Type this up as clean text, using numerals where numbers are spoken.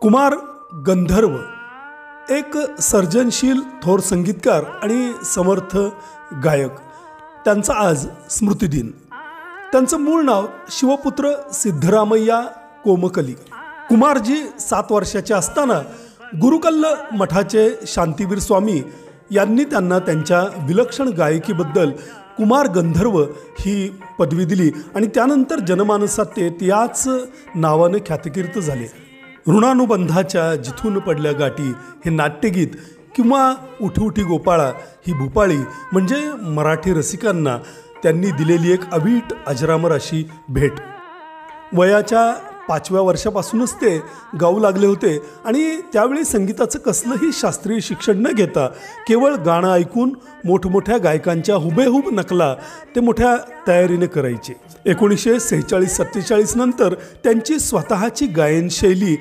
कुमार गंधर्व एक सर्जनशील थोर संगीतकार आणि समर्थ गायक. त्यांचा आज स्मृतिदिन. त्यांचं मूळ नाव शिवपुत्र सिद्धरामय्या कोमकली. कुमारजी 7 वर्षाचे असताना गुरुकल्ल मठाचे शांतिवीर स्वामी यांनी त्यांना त्यांच्या विलक्षण गायकीबद्दल कुमार गंधर्व ही पदवी दिली आणि त्यानंतर जनमानसात ते याच नावाने ख्यातकीर्त झाले. ऋणानुबंधाच्या जिथून पडल्या गाठी हे नाट्यगीत किंवा उठी उठी गोपाळा ही भूपाळी म्हणजे मराठी रसिकांना त्यांनी दिलेली एक अवीट अजरामर अशी भेट. वयाच्या 5व्या वर्षापासूनच ते गाऊ लागले होते आणि त्यावेळी संगीताचं कसलंही शास्त्रीय शिक्षण न घेता केवळ गाणं ऐकून मोठमोठ्या गायकांच्या हुबेहूब नकला ते मोठ्या तयारीने करायचे. 1946-47 नंतर त्यांची स्वतःची गायनशैली